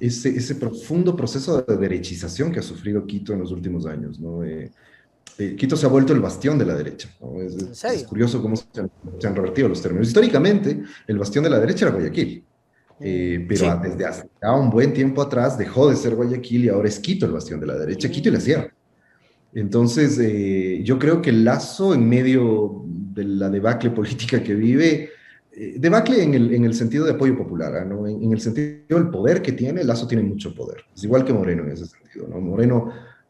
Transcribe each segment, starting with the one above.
ese profundo proceso de derechización que ha sufrido Quito en los últimos años, ¿no? Quito se ha vuelto el bastión de la derecha, ¿no? ¿En Es serio? curioso cómo se han revertido los términos. Históricamente, el bastión de la derecha era Guayaquil, pero Sí. desde hace ya un buen tiempo atrás dejó de ser Guayaquil y ahora es Quito el bastión de la derecha, Quito y la Mm, Sierra. Entonces, yo creo que Lazo, en medio de la debacle política que vive, debacle en el sentido de apoyo popular, ¿ah? ¿No? En el sentido del poder que tiene, Lazo tiene mucho poder. Es igual que Moreno en ese sentido, ¿no?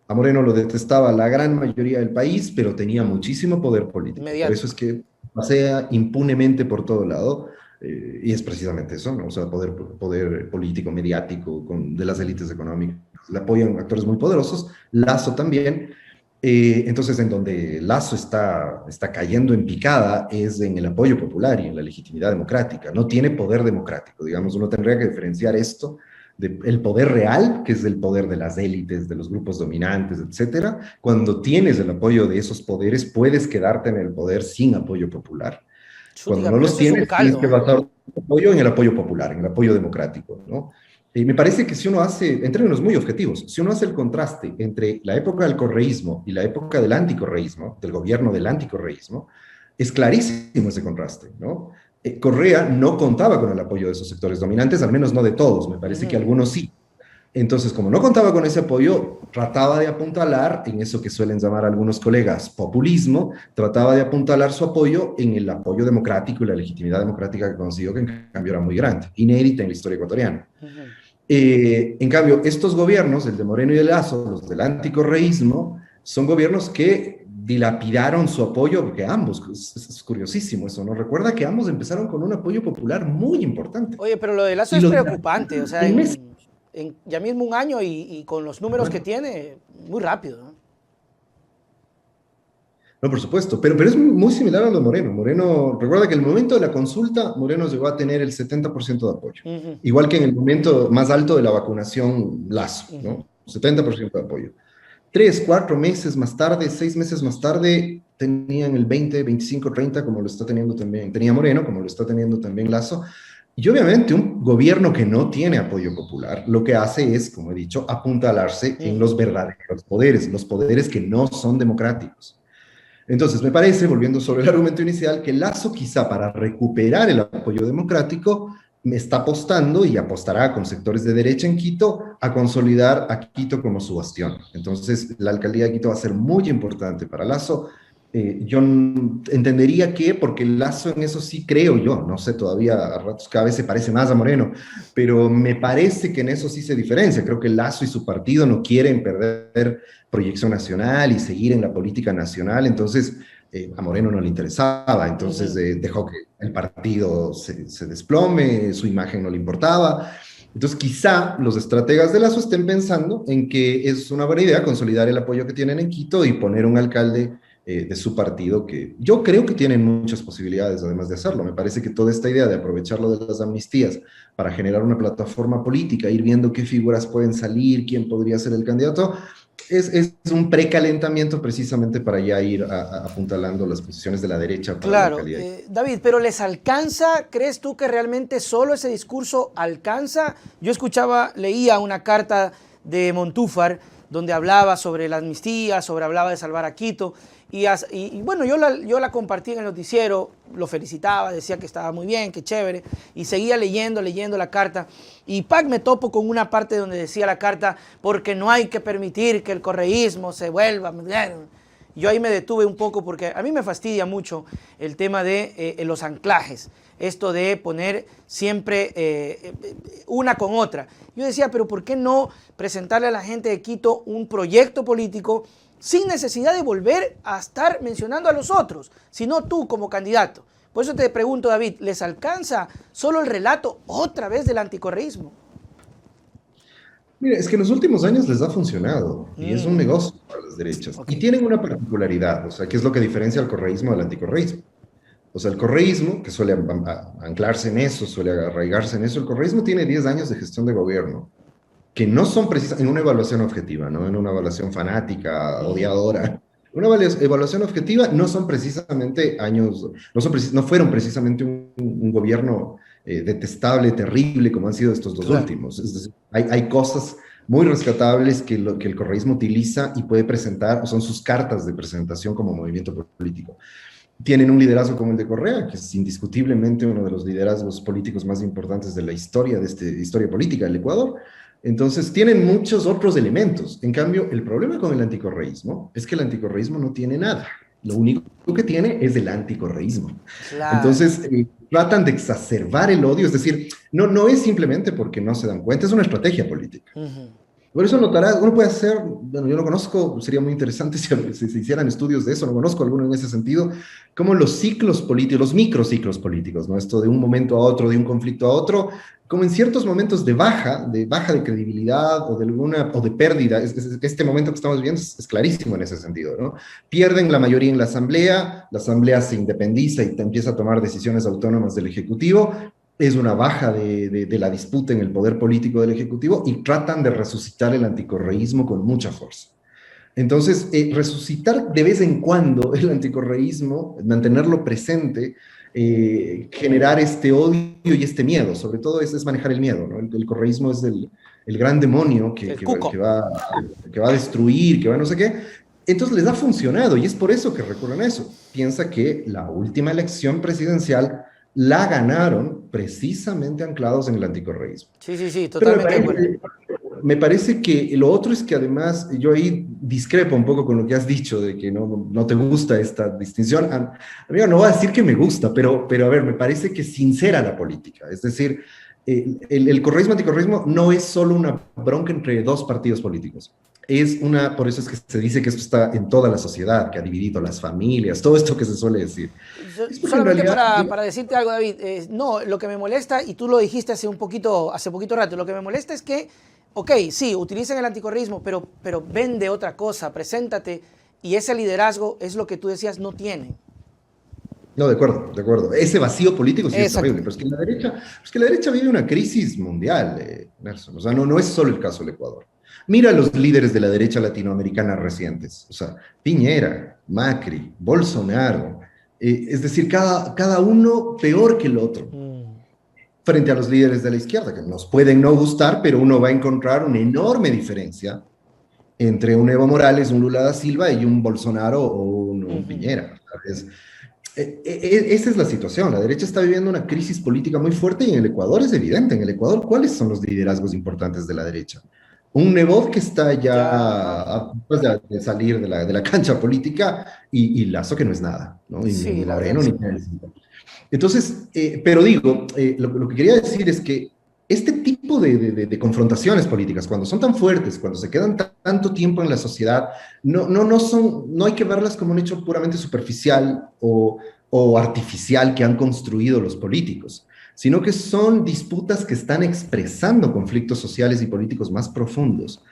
A Moreno lo detestaba la gran mayoría del país, pero tenía muchísimo poder político. Por eso es mediático. que pasea impunemente por todo lado. Y es precisamente eso, ¿no? O sea, poder político, mediático, de las élites económicas. Le apoyan actores muy poderosos, Lazo también, entonces, en donde Lazo está cayendo en picada es en el apoyo popular y en la legitimidad democrática. No tiene poder democrático, digamos, uno tendría que diferenciar esto del poder real, que es el poder de las élites, de los grupos dominantes, etcétera. Cuando tienes el apoyo de esos poderes, puedes quedarte en el poder sin apoyo popular. Cuando Chútica, no pero los eso es un tienes, tienes caldo, que ¿ah? basar tu apoyo en el apoyo popular, en el apoyo democrático, ¿no? Y me parece que si uno hace, en términos muy objetivos, si uno hace el contraste entre la época del correísmo y la época del anticorreísmo, del gobierno del anticorreísmo, es clarísimo ese contraste, ¿no? Correa no contaba con el apoyo de esos sectores dominantes, al menos no de todos, me parece que Ujú. algunos sí. Entonces, como no contaba con ese apoyo, trataba de apuntalar en eso que suelen llamar algunos colegas populismo, trataba de apuntalar su apoyo en el apoyo democrático y la legitimidad democrática que consiguió, que en cambio era muy grande, inédita en la historia ecuatoriana. Ujú. En cambio, estos gobiernos, el de Moreno y de Lazo, los del anticorreísmo, son gobiernos que dilapidaron su apoyo, porque ambos, es curiosísimo eso, ¿no? Recuerda que ambos empezaron con un apoyo popular muy importante Oye, pero lo de Lazo y es lo preocupante, o dilapidaron sea, en meses. en ya mismo un año y con los números que Bueno, tiene, muy rápido, ¿no? no, por supuesto, pero es muy similar a lo de Moreno. Moreno, recuerda que en el momento de la consulta, Moreno llegó a tener el 70% de apoyo, Ujú, igual que en el momento más alto de la vacunación Lazo, ujú. ¿no? 70% de apoyo. 3, 4 meses más tarde, 6 meses más tarde, tenían el 20, 25, 30, como lo está teniendo también, tenía Moreno, como lo está teniendo también Lazo. Y obviamente un gobierno que no tiene apoyo popular, lo que hace es, como he dicho, apuntalarse en Ujú. los verdaderos poderes, los poderes que no son democráticos. Entonces, me parece, volviendo sobre el argumento inicial, que Lazo quizá para recuperar el apoyo democrático me está apostando y apostará con sectores de derecha en Quito a consolidar a Quito como su bastión. Entonces, la alcaldía de Quito va a ser muy importante para Lazo. Yo entendería que, porque Lazo en eso sí creo yo, no sé todavía, a ratos cada vez se parece más a Moreno, pero me parece que en eso sí se diferencia. Creo que Lazo y su partido no quieren perder proyección nacional y seguir en la política nacional, entonces a Moreno no le interesaba, entonces Ujú. dejó que el partido se desplome, su imagen no le importaba. Entonces, quizá los estrategas de Lazo estén pensando en que es una buena idea consolidar el apoyo que tienen en Quito y poner un alcalde de su partido, que yo creo que tienen muchas posibilidades además de hacerlo. Me parece que toda esta idea de aprovechar lo de las amnistías para generar una plataforma política, ir viendo qué figuras pueden salir, quién podría ser el candidato, es un precalentamiento precisamente para ya ir apuntalando las posiciones de la derecha para la Claro, alcaldía. David, pero ¿les alcanza? ¿Crees tú que realmente solo ese discurso alcanza? Yo escuchaba, leía una carta de Montúfar donde hablaba sobre la amnistía, hablaba de salvar a Quito. Y bueno, yo la compartí en el noticiero, lo felicitaba, decía que estaba muy bien, que chévere, y seguía leyendo la carta. Y Pac me topo con una parte donde decía la carta, porque no hay que permitir que el correísmo se vuelva. Yo ahí me detuve un poco porque a mí me fastidia mucho el tema de los anclajes, esto de poner siempre una con otra. Yo decía, pero ¿por qué no presentarle a la gente de Quito un proyecto político sin necesidad de volver a estar mencionando a los otros, sino tú como candidato? Por eso te pregunto, David, ¿les alcanza solo el relato otra vez del anticorreísmo? Mira, es que en los últimos años les ha funcionado y es un Mm, negocio para las derechas. ok. Y tienen una particularidad, o sea, que es lo que diferencia al correísmo del anticorreísmo. O sea, el correísmo, que suele anclarse en eso, suele arraigarse en eso, el correísmo tiene 10 años de gestión de gobierno, que no son precisas en una evaluación objetiva, no en una evaluación fanática, Ujú. odiadora. Una evaluación objetiva no son precisamente años, no fueron precisamente un gobierno detestable, terrible, como han sido estos dos últimos. Es decir, hay cosas muy rescatables que el correísmo utiliza y puede presentar, o son sus cartas de presentación como movimiento político. Tienen un liderazgo como el de Correa, que es indiscutiblemente uno de los liderazgos políticos más importantes de la historia, historia política del Ecuador. Entonces, tienen muchos otros elementos. En cambio, el problema con el anticorreísmo es que el anticorreísmo no tiene nada. Lo único que tiene es el anticorreísmo. Claro. Entonces, tratan de exacerbar el odio, es decir, no es simplemente porque no se dan cuenta, es una estrategia política. Por eso notarás, uno puede hacer, bueno, yo no conozco, sería muy interesante si se hicieran estudios de eso, no conozco alguno en ese sentido, como los ciclos políticos, los microciclos políticos, ¿no? Esto de un momento a otro, de un conflicto a otro, como en ciertos momentos de baja de credibilidad o de pérdida, este momento que estamos viviendo es clarísimo en ese sentido, ¿no? Pierden la mayoría en la asamblea se independiza y empieza a tomar decisiones autónomas del Ejecutivo, es una baja de la disputa en el poder político del Ejecutivo y tratan de resucitar el anticorreísmo con mucha fuerza. Entonces, resucitar de vez en cuando el anticorreísmo, mantenerlo presente, generar este odio y este miedo, sobre todo es manejar el miedo, ¿no? El correísmo es el gran demonio que va a destruir, que va a no sé qué. Entonces les ha funcionado y es por eso que recurren a eso. Piensa que la última elección presidencial la ganaron precisamente anclados en el anticorreísmo. Sí, totalmente. Me parece que lo otro es que además, yo ahí discrepo un poco con lo que has dicho, de que no te gusta esta distinción. Amigo, no voy a decir que me gusta, pero a ver, me parece que es sincera la política. Es decir, el correísmo, anticorreísmo no es solo una bronca entre dos partidos políticos. Por eso es que se dice que esto está en toda la sociedad, que ha dividido las familias, todo esto que se suele decir. Solamente para decirte algo, David, no, lo que me molesta, y tú lo dijiste hace poquito rato, lo que me molesta es que, ok, sí, utilizan el anticorreísmo, pero vende otra cosa, preséntate, y ese liderazgo es lo que tú decías, no tienen. No, de acuerdo. Ese vacío político sí es horrible, pero es que la derecha vive una crisis mundial, Nelson. O sea, no es solo el caso del Ecuador. Mira a los líderes de la derecha latinoamericana recientes, o sea, Piñera, Macri, Bolsonaro, es decir, cada uno peor que el otro, frente a los líderes de la izquierda, que nos pueden no gustar, pero uno va a encontrar una enorme diferencia entre un Evo Morales, un Lula da Silva y un Bolsonaro o un Piñera, ¿sabes? Esa es la situación, la derecha está viviendo una crisis política muy fuerte y en el Ecuador es evidente, en el Ecuador, ¿cuáles son los liderazgos importantes de la derecha? Un Nebot que está ya de salir de la cancha política y Lazo que no es nada, ¿no? Ni Moreno ni nada. Entonces, pero digo, lo que quería decir es que este tipo de confrontaciones políticas, cuando son tan fuertes, cuando se quedan tanto tiempo en la sociedad, no hay que verlas como un hecho puramente superficial o artificial que han construido los políticos, sino que son disputas que están expresando conflictos sociales y políticos más profundos.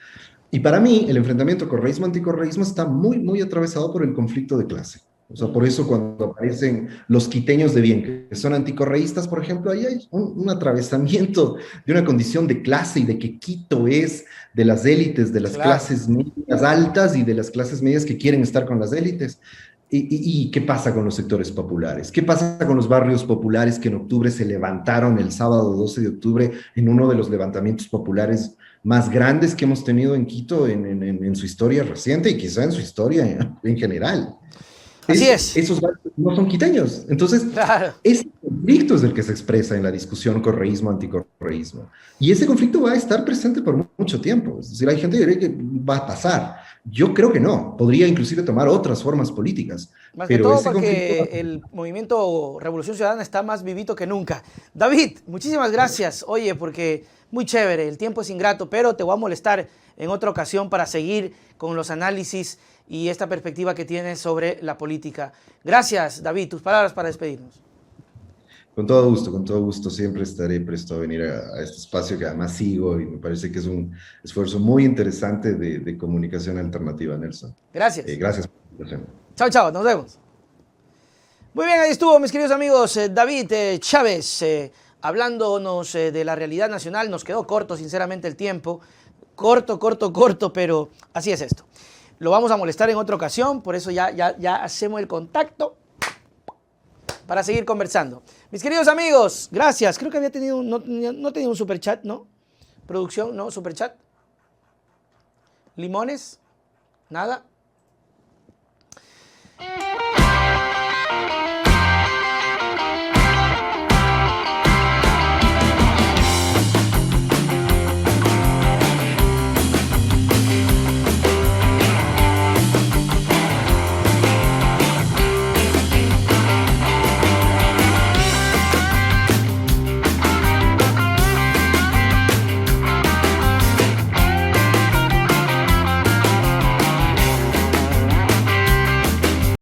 Y para mí, el enfrentamiento correísmo-anticorreísmo está muy, muy atravesado por el conflicto de clase. O sea, por eso cuando aparecen los quiteños de bien, que son anticorreístas, por ejemplo, ahí hay un atravesamiento de una condición de clase y de que Quito es de las élites, de las clases medias altas y de las clases medias que quieren estar con las élites. ¿Y qué pasa con los sectores populares? ¿Qué pasa con los barrios populares que en octubre se levantaron el sábado 12 de octubre en uno de los levantamientos populares más grandes que hemos tenido en Quito en su historia reciente y quizá en su historia en general? Así es. Esos barrios no son quiteños. Entonces, ese conflicto es el que se expresa en la discusión correísmo-anticorreísmo. Y ese conflicto va a estar presente por mucho tiempo. Es decir, hay gente que cree que va a pasar. Yo creo que no. Podría inclusive tomar otras formas políticas. Más que todo porque el movimiento Revolución Ciudadana está más vivito que nunca. David, muchísimas gracias. Oye, porque muy chévere, el tiempo es ingrato, pero te voy a molestar en otra ocasión para seguir con los análisis y esta perspectiva que tienes sobre la política. Gracias, David. Tus palabras para despedirnos. Con todo gusto. Siempre estaré presto a venir a este espacio que además sigo y me parece que es un esfuerzo muy interesante de comunicación alternativa, Nelson. Gracias. Gracias por la invitación. Chao, nos vemos. Muy bien, ahí estuvo, mis queridos amigos, David Chávez, hablándonos de la realidad nacional. Nos quedó corto, sinceramente, el tiempo. Corto, pero así es esto. Lo vamos a molestar en otra ocasión, por eso ya hacemos el contacto. para seguir conversando. Mis queridos amigos, gracias. Creo que había tenido, no tenía un superchat, ¿no? Producción, ¿no? Superchat. Limones, nada.